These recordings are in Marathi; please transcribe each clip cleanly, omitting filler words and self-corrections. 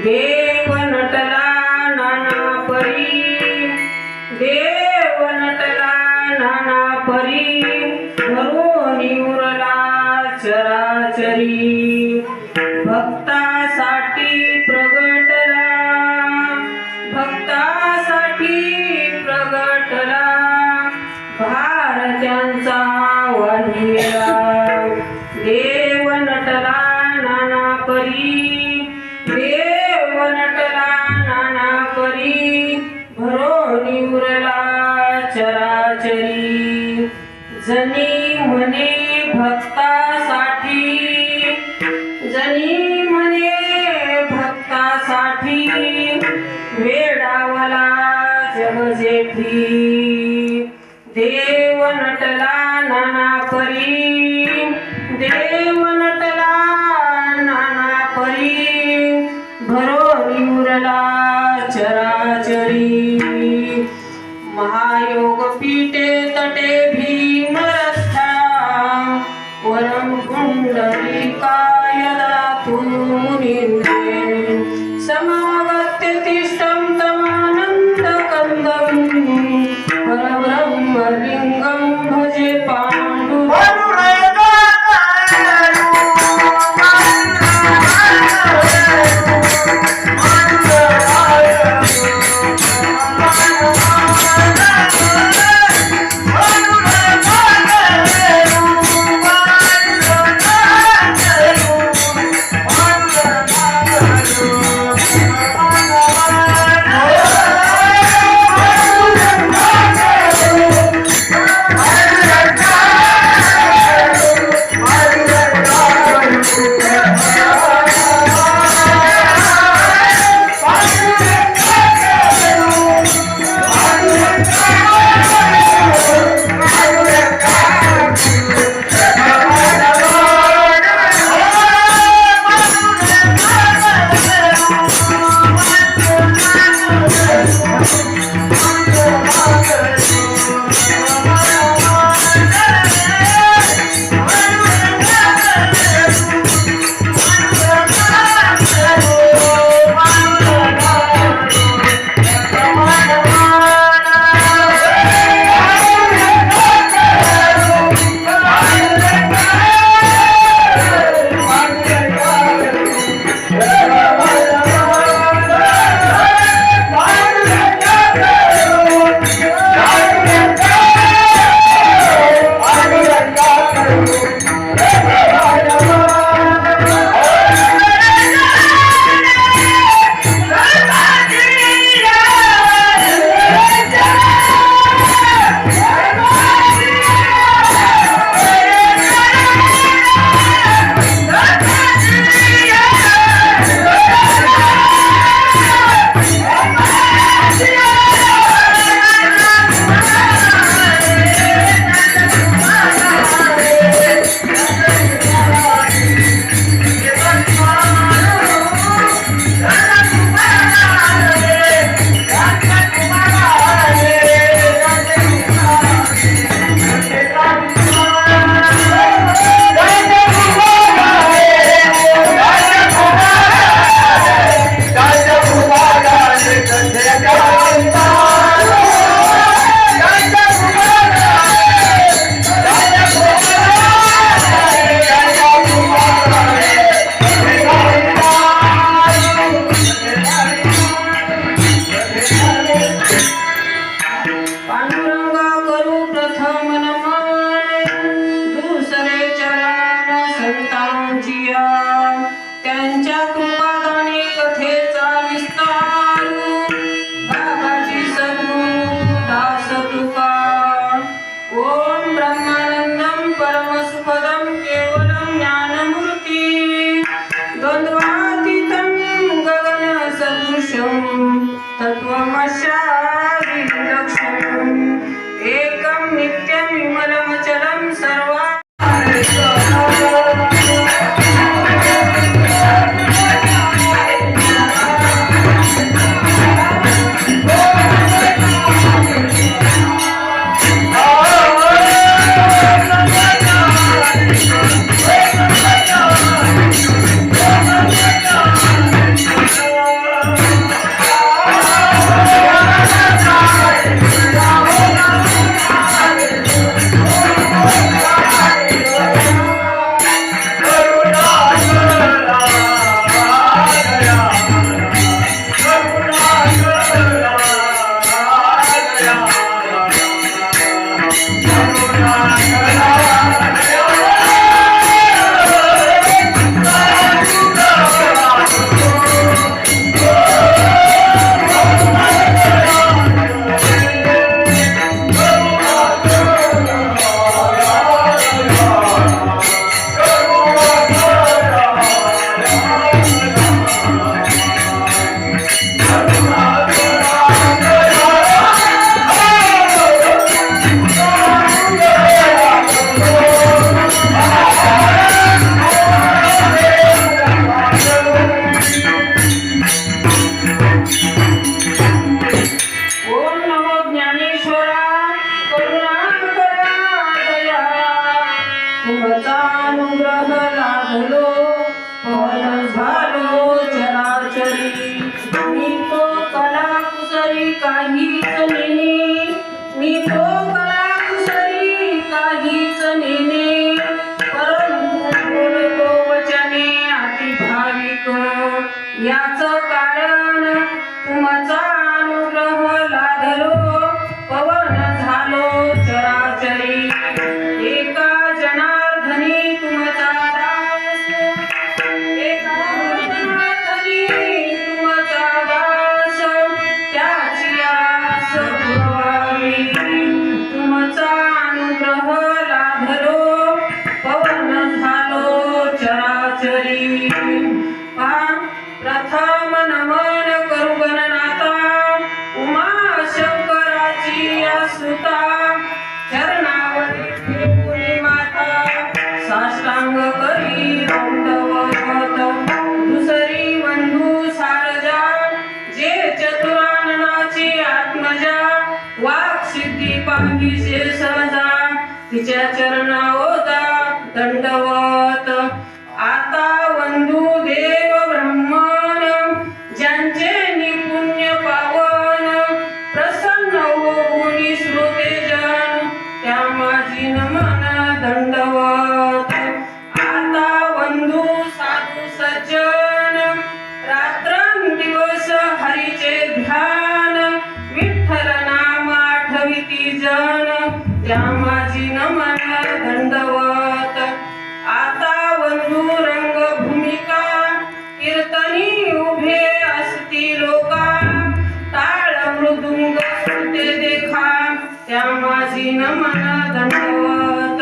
देव नटला नाना परी, देव नटला नाना परी, धरून उरला चराचरी। भक्तासाठी प्रगटला, भक्तासाठी प्रगटला, भारत्यांचा वाढीला। देव नटला नाना परी, देव नटला नाना परी, भरून उरला चराचरी। जनी म्हणे भक्तासाठी, जनी म्हणे भक्तासाठी, वेडावला जग जेठी। देव नटला नाना परी, देव नटला नाना परी, भरून उरला चराचरी। महायोग पीठे तटे भीमरस्था, वरम पुंडरीकाय दातु मुनीन्द्रे। समागत्य तिष्ठं तमानन्दकन्दं, परब्रह्मलिङ्गं भजे पाण्डुरङ्गं। संतांची त्यांच्या कृपादाने कथेचा विस्तार बाबाजी सद्गुरु दास तुका ओम ब्रह्मानंदम परमसुखदम केवलम ज्ञानमूर्ती द्वंद्वातीतं गगन सदृशं तत्त्वमस्यादि विलक्षणम् एकं नित्यं विमलमचलं सर्वा याचं कारण तुमचा अनुग्रह लाधलो पवन झालो चराचरी एका जनार्दनी तुमचा दास एका जनार्दनी तुमचा दास त्याची आस पुरवावी तुमचा अनुग्रह लाधलो पवन झालो चराचरी प्रथम नमन करू गणनाथा उमा शंकराची सुता चरणावरी ठेवली माता साष्टांग करी दंडवत दुसरी बंधू सारजा जे चतुराननाची आत्मजा वाक सिद्धी पांगी सहजा तिच्या चरणा ओदा दंडवत आता वंदू देव ब्रह्मन ज्यांचे निपुण्य पावन प्रसन्न होऊनी श्रोतेजन त्या माझी नमन दंडवत आता वंदू साधू सज्जन रात्रंदिवस हरीचे ध्यान विठ्ठल नाम आठविती जन त्या माझी नमन दंडवत आता वंदू रंग भूमिका कीर्तनी उभे असती लोका टाळ मृदुंग श्रुते देखा त्या माझी नमन दंडवत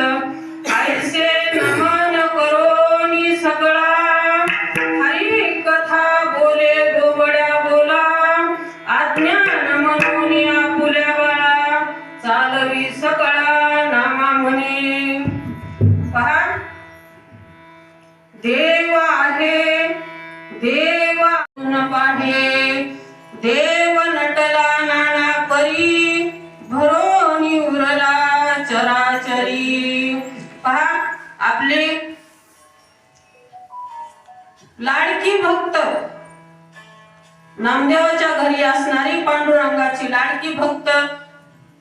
ऐसे नमन करोनी सगळा हरी कथा बोले गोबड्या बोला आज्ञान म्हणून आपुल्या बाळा चालवी सगळा नामा म्हणे पहा देव आहे देवा पाहे देव नटला नाना परी भरोनी उरला चराचरी पहा आपले लाडकी भक्त नामदेवाच्या घरी असणारी पांडुरंगाची लाडकी भक्त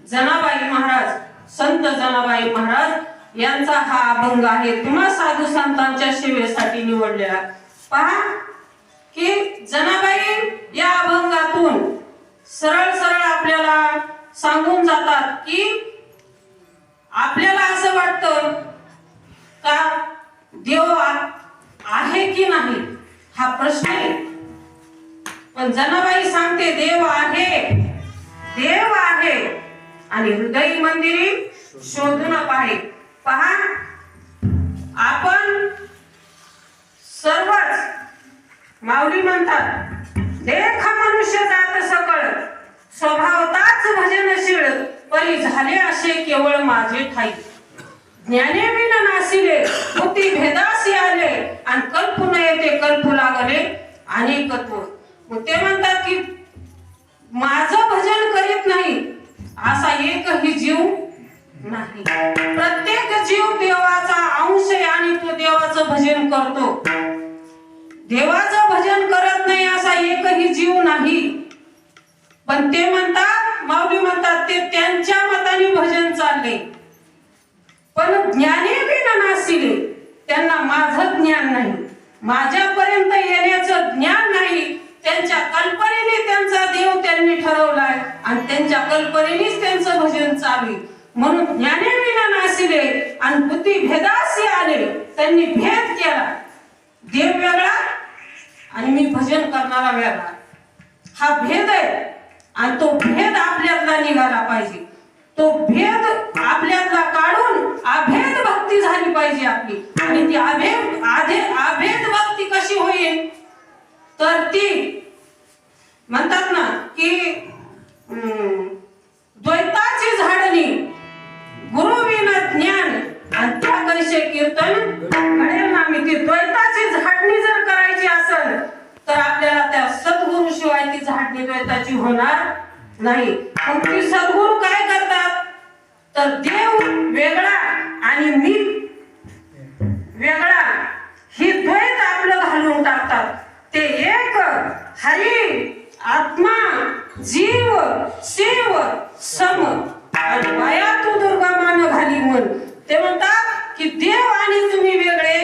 जनाबाई महाराज संत जनाबाई महाराज यांचा हा अभंग आहे तुम्हा साधू संतांच्या सेवेसाठी निवडलेला पहा की जनाबाई या अभंगातून सरळ सरळ आपल्याला सांगून जातात की आपल्याला असं वाटतं का देव आहे की नाही हा प्रश्न आहे. पण जनाबाई सांगते देव आहे, देव आहे आणि हृदय मंदिरी शोधून पाहे. पहा, आपण सर्वच माऊली म्हणतात देख मनुष्य जात सकळ स्वभावताच भजनशील परी झाले असे केवळ माझे ठाई. ज्ञाने विन नासिले बुद्धी भेदासी आले आणि कल्पू नये ते कल्पू लागले अनेकत्व. मग ते म्हणतात की माझं भजन करीत नाही असा एकही जीव नाही. प्रत्येक जीव देवाचा अंश आहे आणि तो देवाचं भजन करतो. देवाचं भजन करत नाही असा एकही जीव नाही. पण ते म्हणतात, माऊली म्हणतात ते त्यांच्या मताने भजन चालले. पण ज्ञानी बिन नासिले त्यांना माझं ज्ञान नाही, माझ्यापर्यंत येण्याचं ज्ञान नाही. त्यांच्या कल्पनेने त्यांचा देव त्यांनी ठरवलाय आणि त्यांच्या कल्पनेनेच त्यांचं भजन चालू. म्हणून ज्ञाने विना नासिले आणि बुद्धी भेदासी आले. त्यांनी भेद केला, देव वेगळा आणि मी भजन करणारा वेगळा. हा भेद आहे आणि तो भेद आपल्यातला निघाला पाहिजे. तो भेद आपल्यातला काढून अभेद भक्ती झाली पाहिजे आपली. आणि ती अभेद भक्ती कशी होईल तर ती म्हणतात ना की द्वैताची झाडणी गुरु विना ज्ञान आणि त्या कैसे कीर्तन घडेल ना. मी ती द्वैताची झाडणी जर करायची असेल तर आपल्याला त्या सद्गुरु शिवाय ती झाडणी द्वैताची होणार नाही. मग ती सद्गुरु काय करतात तर देव वेगळा आणि मी वेगळा ही द्वैत आपलं घालून टाकतात. ते एक हरी आत्मा जीव शिव सम आणि माया तू दुर्गा मान घाली मन. ते म्हणतात की देव आणि तुम्ही वेगळे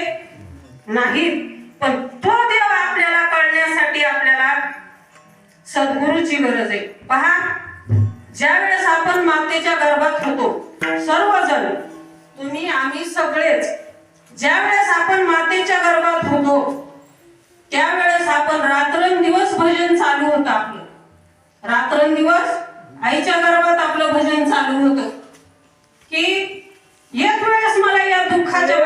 नाहीत. पण तो देव आपल्याला कळण्यासाठी आपल्याला सद्गुरूची गरज आहे. पहा, ज्या वेळेस आपण मातेच्या गर्भात होतो सर्वजण, तुम्ही आम्ही सगळेच, ज्या वेळेस आपण मातेच्या गर्भात होतो त्यावेळेस आपण रात्रंदिवस भजन चालू होतं आपलं. रात्रंदिवस आईच्या गर्भात आपलं भजन चालू होतं की एक वेळेस मला या दुःखाच्या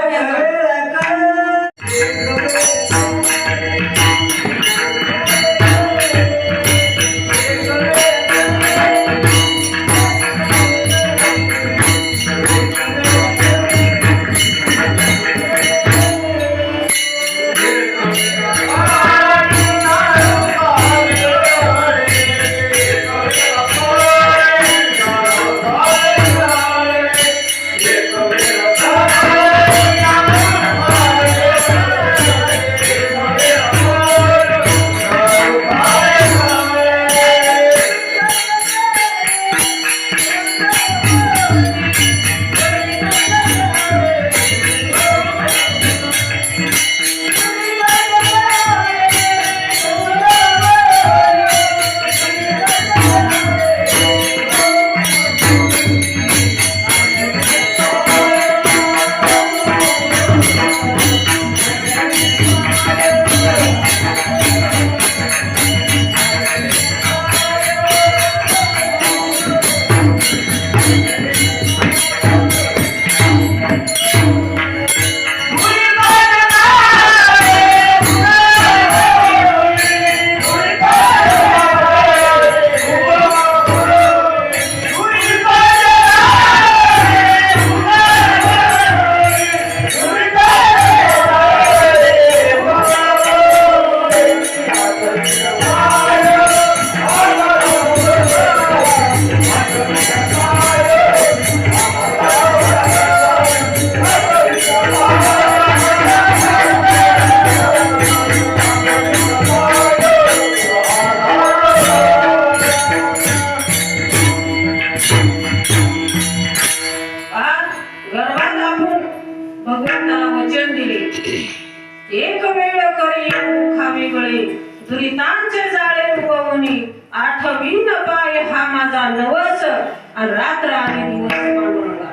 एक वेळ करी खावे गळे दुरितांचे जाळे उपवनी आठवीन पाय हा माझा नवस आणि रात्र आणि दिवस पांडुरंगा.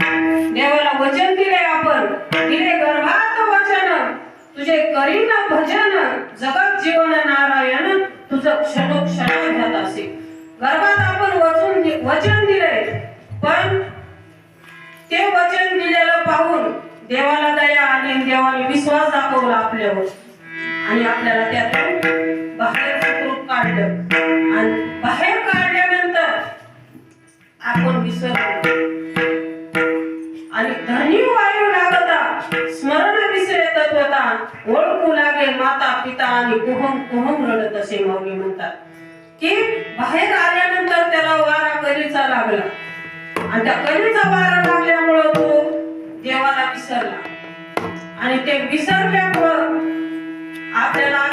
देवाला वचन दिले, आपण दिले गर्भात वचन तुझे करीन भजन जगत जीवन नारायण तुझं क्षणोक्षण घ्यात असे. गर्भात आपण वचन दिले, पण ते वचन दिलेलं पाहून देवाला दया आली, देवाने विश्वास दाखवला आपल्यावर आणि आपल्याला त्यातून बाहेर रूप काढलं. आणि बाहेर काढल्यानंतर आपण विसरलो आणि धनी वायू लागता स्मरण विसरे तत्वता ओळखू लागे माता पिता आणि कुहम कुहम रडत असे माऊली म्हणतात की बाहेर आल्यानंतर त्याला वारा कलीचा लागला आणि त्या कलीचा वारा लागल्यामुळे तो देवाला विसरला आणि ते विसरल्यामुळं आपल्याला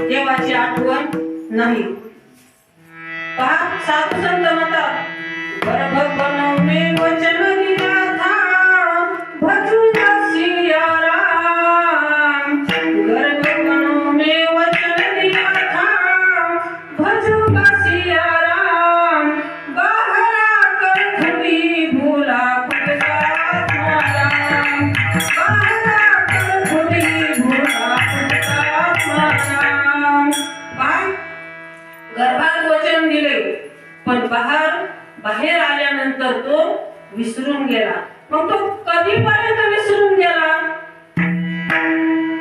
देवाची आठवण नाही. पहा साधू संत म्हणतात गर्भ बनवणे वचन दिला था भजूया सिया राम. गर्भ बनवणे वचन दिला था भजूया सिया राम. बाहरा कर खुदी भूला खुद का आत्माराम. बाहरा कर खुदी भूला खुद का आत्माराम. गर्भात वचन दिले पण बाहेर आल्यानंतर तो विसरून गेला. मग तो कधीपर्यंत विसरून गेला?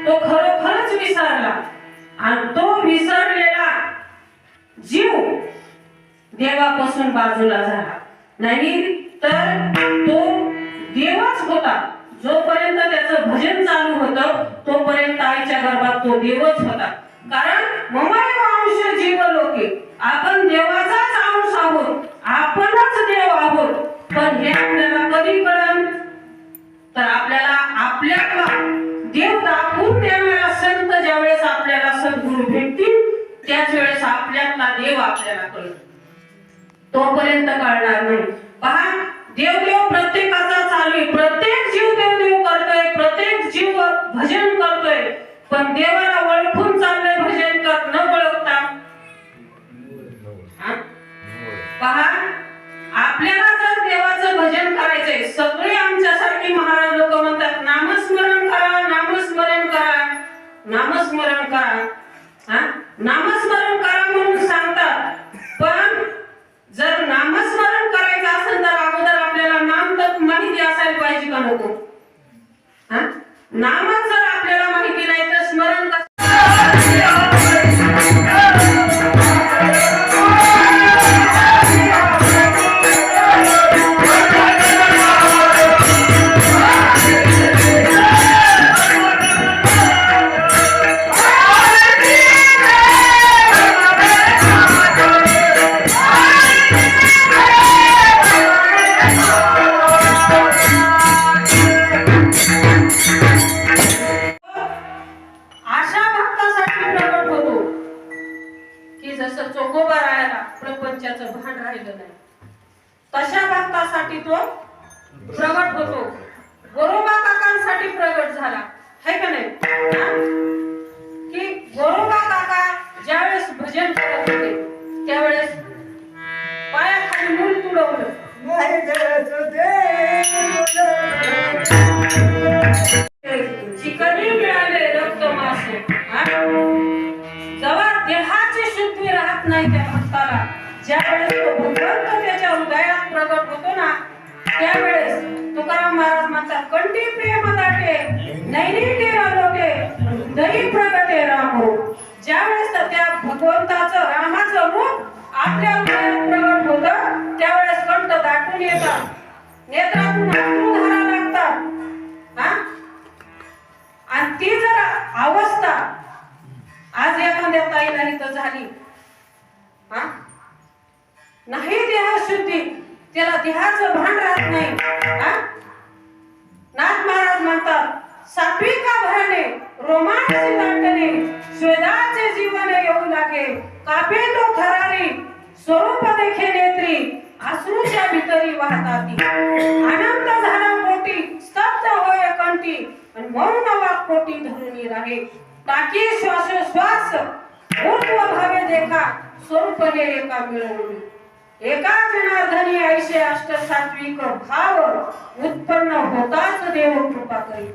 तो खरोखरच विसरला आणि तो विसरलेला जीव देवापासून बाजूला झाला. नाही तर तो देवच होता. जोपर्यंत त्याचं भजन चालू होतं तोपर्यंत आईच्या गर्भात तो देवच होता. कारण ममैव अंश जीव लोके, आपण देवाचाच अंश आहोत, आपणच देव आहोत. पण हे आपल्याला कधी कळेल? तर आपल्याला देव दाखवून देणारा संत ज्यावेळेस आपल्याला सद्गुरू भेटतील त्याच वेळेस आपल्यातला देव आपल्याला कळेल. तोपर्यंत कळणार नाही. पहा देवदेव प्रत्येकाचा चालू आहे. प्रत्येक जीव देवदेव करतोय, प्रत्येक जीव भजन करतोय, पण देवाला ओळखून चाललंय भजन कर न ओळखता. पहा आपल्याला जर देवाचं भजन करायचंय, सगळे आमच्यासारखी महाराज लोक म्हणतात नामस्मरण करा, नामस्मरण करा, नामस्मरण करा, नामस्मरण करा म्हणून सांगतात. पण जर नामस्मरण करायचं असेल तर अगोदर आपल्याला नाम तर माहिती असायला पाहिजे का नको? नामच जर आपल्याला माहिती नाही तर स्मरण कसं? प्रपंचाचं भान राहिलं नाही तशा भक्तासाठी तो प्रगट होतो. गोरोबा काकांसाठी प्रगट झाला है का नाही? की गोरोबा काका ज्यावेळेस भजन करत होते त्यावेळेस पायाखाली मूल तुडवलं. चिकनी मिळाले रक्त मासे. जेव्हा देहाची शुद्धी राहत नाही त्या भक्ताला, ज्यावेळेस तो भगवंत त्याच्या हृदयात प्रगट होतो ना त्यावेळेस तुकाराम महाराज म्हणतात कंठी प्रेम दाटे नैनी केरा लोटे हृदयी प्रगटे राम. ज्यावेळेस त्या भगवंताचं रामाचं रूप आपल्या हृदयात प्रगट होतं त्यावेळेस कंठ दाटून येतात, नेत्रातून अश्रुधारा लागतात. आणि ती जर अवस्था आज एखाद्या ताईला इथं झाली नाही देह शुद्धी, त्याला देहाचं भान राहत नाही. नाथ महाराज म्हणतात सात्विका भरणे रोमांसी दाटणे श्वेदाचे जीवन येऊ लागे कापे तो थरारी स्वरूप देखे नेत्री अश्रूच्या भीतरी वाहताती. आनंद झाला पोटी स्तब्ध होय कंठी आणि मौन वाक पोटी धरून राहे. ताकी श्वासोश्वास ऊर्ध्व भावे देखा स्वरूपने एका मिळवणी. एका जनार्दनी ऐशे अष्ट सात्विक भाव उत्पन्न होताच देव कृपा करी.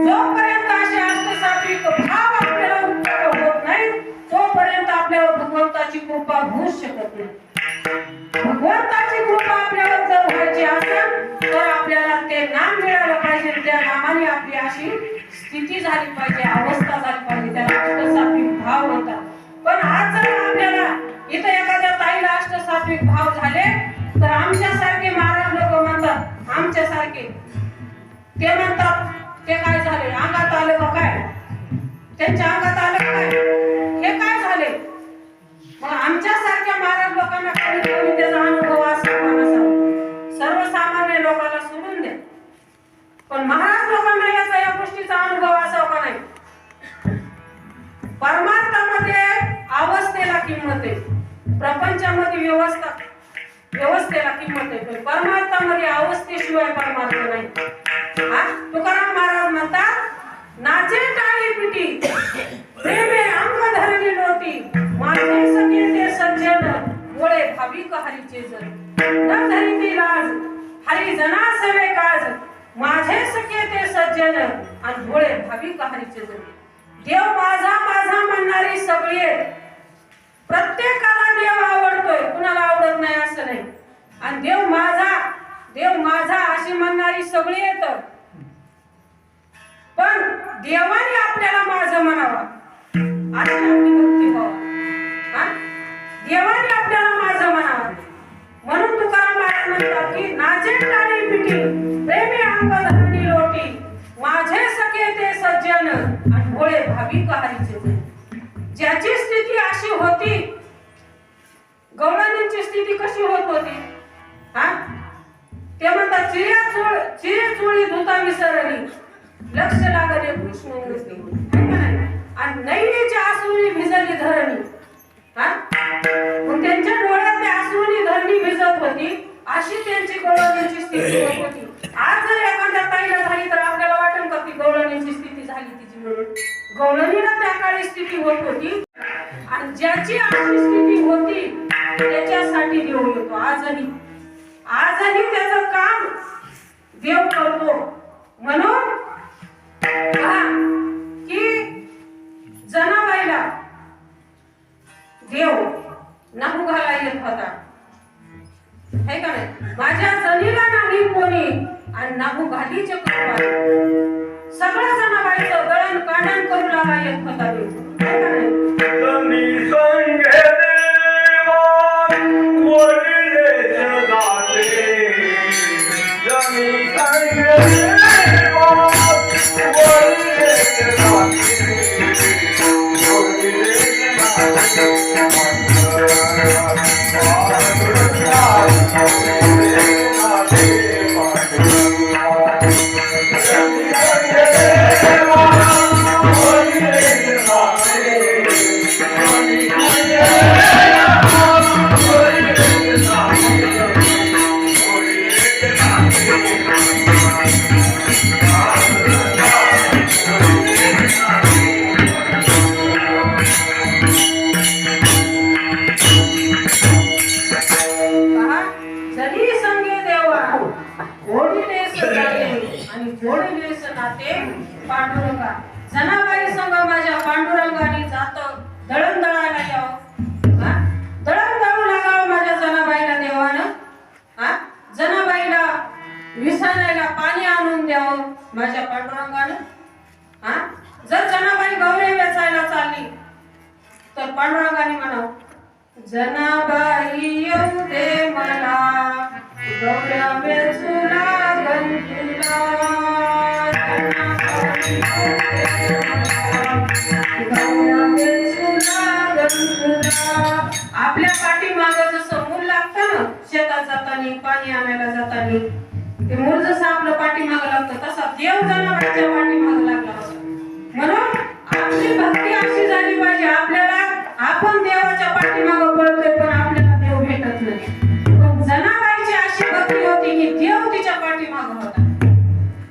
जोपर्यंत असे अष्ट सात्विक भाव आपल्याला उत्पन्न होत नाही तोपर्यंत आपल्यावर भगवंताची कृपा होऊच शकत नाही. भगवंताची कृपा आपल्यावर जर व्हायची असेल तर आपल्याला ते नाम मिळालं पाहिजे. त्या नामाने आपली अशी स्थिती झाली पाहिजे, अवस्था झाली पाहिजे, त्याला अष्टसात्विक भाव होता. पण आज जर आपल्याला इथे एखाद्या ताईला अष्टसात्विक भाव झाले तर आमच्यासारखे महाराज लोक म्हणतात, आमच्यासारखे ते म्हणतात ते काय झाले, अंगात आलं का काय, त्यांच्या अंगात आलं काय, हे काय झाले. मग आमच्यासारख्या महाराज लोकांना कधी कधी त्याचा अनुभव असावा नसावा, सर्वसामान्य लोकांना सोडून द्या, पण महाराज लोकांना या गोष्टीचा अनुभव असावा का नाही. परमार्थामध्ये अवस्थेला किंमत आहे, प्रपंचामध्ये व्यवस्थेला किंमत आहे, पण परमार्थामध्ये अवस्थेशिवाय परमार्थ नाही. तुकाराम महाराज म्हणतात, नाचे टाळी पिटी प्रेमे अंग धरली लोटी, माझे सखे ते सज्जन मुळे भाविक हरीचे जन. न धरिती लाज हरी जना सवे काज, माझे सखे ते सज्जन आणि मुळे भाविक हरीचे जन. देव माझा माझा म्हणणारी सगळी आहेत. प्रत्येकाला देव आवडतोय, कुणाला आवडत नाही असं नाही. आणि देव माझा अशी म्हणणारी सगळी येत, पण देवाने आपल्याला माझं म्हणावा अशी आपली भक्ती व्हावा. देवाने आपल्याला माझं म्हणावं म्हणून तुकाराम महाराज म्हणतात की नाचे टाळी पिटी प्रेमे अंग धरणी लोटी, माझे सखे ते सज्जन आणि भोळे भाविक हरीचे जन. ज्याची स्थिती अशी होती, गवळणींची स्थिती कशी होत होती, ते म्हणतात चिरे चोळी धुता विसरली, लक्ष लागले कृष्ण मूर्ती, आणि नैनीच्या आसुनी भिजली धरणी. मग त्यांच्या डोळ्यात त्या आसुनी धरणी भिजत होती, अशी त्यांची गवळणींची स्थिती होत होती. आज जर एखाद्या ताईला झाली तर आपल्याला वाटेल का ती गवळणींची स्थिती झाली तिची म्हणून. गवळणीला त्या काळी स्थिती होत होती, आणि ज्याची अशी स्थिती होती त्याच्यासाठी देव येतो. आजही त्याचं काम देव करतो. म्हणून की जनाबाईला देव नाहू घाला येत होता, है का नाही. माझ्या जनीला नाही कोणी आणि नाहू घालीचे कृपा, सगळं जनाबाईचं दळण काढण करू लागा येत होता देव, है का नाही. पांडुरंगा जनाबाई संग माझ्या पांडुरंगाने जात दळण दळायला यावं, दळण दळू लागावं माझ्या जनाबाईला देवानं. जनाबाईला विसायला पाणी आणून द्यावं माझ्या पांडुरंगानं. जर जनाबाई गवळे वेचायला चालली तर पांडुरंगाने म्हणावं, जनाबाई येऊ दे मला गवळ्या वेचू लागन तुला. आपल्या पाठीमाग जसं मूल लागतं ना, शेतात जाताना पाणी आणायला जाताना ते मूल जसं आपलं पाठीमाग लागतं तसा देव जनाबाईच्या पाठीमाग लागला होता. म्हणून आपली भक्ती अशी झाली पाहिजे, आपल्याला आपण देवाच्या पाठीमाग पळतोय पण आपल्याला देव भेटत नाही. पण जनाबाईची अशी भक्ती होती की देव तिच्या पाठीमाग होता.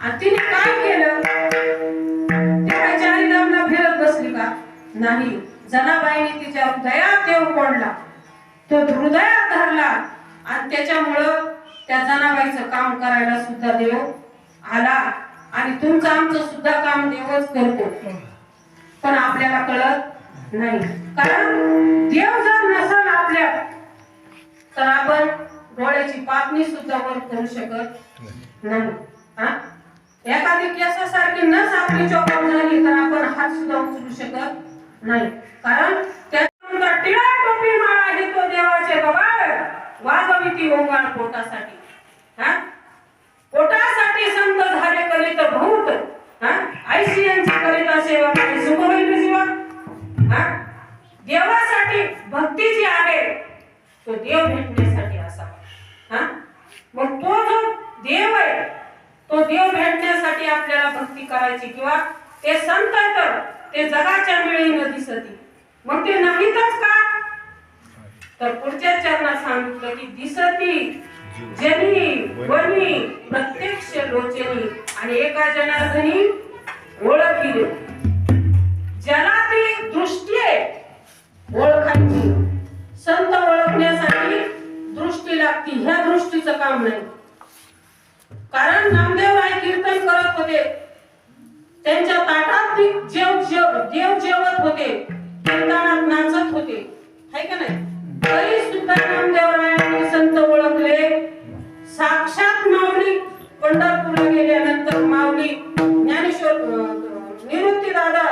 आणि तिने काय केलं, ते काय चारीधामला फिरत बसली का नाही. जनाबाईने तिच्या हृदयात देव कोंडला, तो हृदयात धरला आणि त्याच्यामुळं त्या जनाबाईचं काम करायला सुद्धा देव आला आणि तुमचं आमचं सुद्धा काम देवच करतो, पण आपल्याला कळत नाही. कारण देव जर नसेल आपल्या तर आपण डोळ्याची पापणी सुद्धा वर करू शकत नाही. एखादी केसासारखी नस आपली चॉकअप झाली तर आपण हात सुद्धा उचलू शकत नाही. कारण त्याचा टिळा टोपी माळा हे तो देवाचे गबाळ वाजविती ओंगाळ पोटासाठी. पोटासाठी संत झाले करीत भूत, आयसीएनची करिता सेवा काही सुख होईल जीवा. देवासाठी भक्ती जी आहे तो देव भेटण्यासाठी असावा. मग तो जो देव आहे तो देव भेटण्यासाठी आपल्याला भक्ती करायची, किंवा ते संत तर ते जगाच्या मिळीनं दिसती, मग ते नाहीतच का? तर पुढच्या चरणात सांगितलं की दिसती जनी वनी प्रत्यक्ष लोचनी आणि एका जनार्दनी ओळखी. ज्याला ती दृष्टी आहे ओळखायची, संत ओळखण्यासाठी दृष्टी लागती, ह्या दृष्टीचं काम नाही. कारण नामदेवराय कीर्तन करत होते, त्यांच्या ताटात देव जेवत होते, कीर्तनात नाचत होते, है का नाही? तरी सुद्धा नामदेवरायांनी संत ओळखले. साक्षात माऊली पंढरपूरला गेल्यानंतर माऊली ज्ञानेश्वर निवृत्ती दादा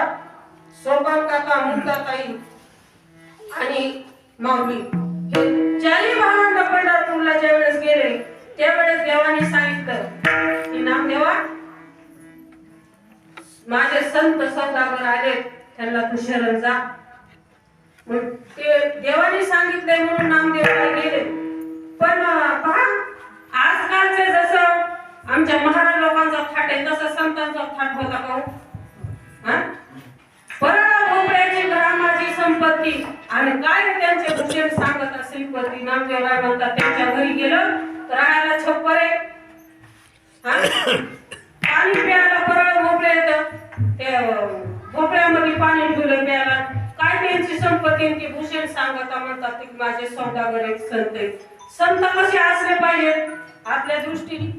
सोपान काका मुक्ताताई आणि माऊली हे चारी भावंड पंढरपूरला ज्यावेळेस गेले त्यावेळेस देवाने सांगितलं की नामदेवा माझे संत सौदागर आले, त्यांना तू शरण जा. मग ते देवाने सांगितले म्हणून नामदेवराय गेले. पण पहा आजकालचे जसं आमच्या महाराज लोकांचा थाट आहे तसं संतांचा थाट होता का? परळा भोपळ्याची ग्रामाची संपत्ती आणि काय त्यांचे भूषण सांगत असेल पती. नामदेवराय म्हणतात त्यांच्या घरी गेलं तर राहायला छप्पर आहे, पाणी प्यायला परळ भोपळे येतं, ते भोपळ्यामध्ये पाणी ठेवलं प्यायला. काय त्यांची संपत्ती ती भूषण सांगता म्हणतात की माझे सौदागर एक संत आहेत. संत कसे असले पाहिजे आपल्या दृष्टीने?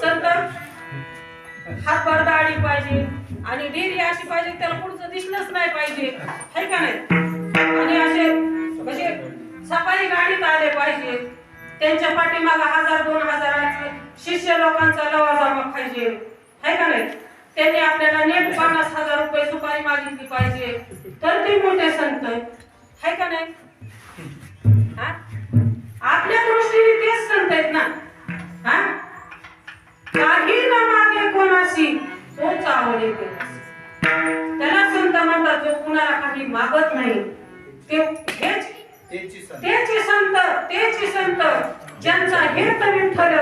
संत हातभर दाढी पाहिजे आणि डेरी अशी पाहिजे त्याला पुढचं दिसलंच नाही पाहिजे, है का नाही? आणि असे म्हणजे सफारी गाडीत आले पाहिजे, त्यांच्या पाठीमागे 1000-2000 शिष्य लोकांचा लवाजमा पाहिजे, है का नाही? त्यांनी आपल्याला नेट 50,000 रुपये सुपारी मागितली पाहिजे तर ते मोठे संत, है का नाही? आपल्या दृष्टीने तेच संत आहेत ना. काही न मागे कोणाशी तोच आवडे त्याला संत म्हणतात. जो कुणाला काही मागत नाही तेच संत ज्यांचा हेत विठ्ठल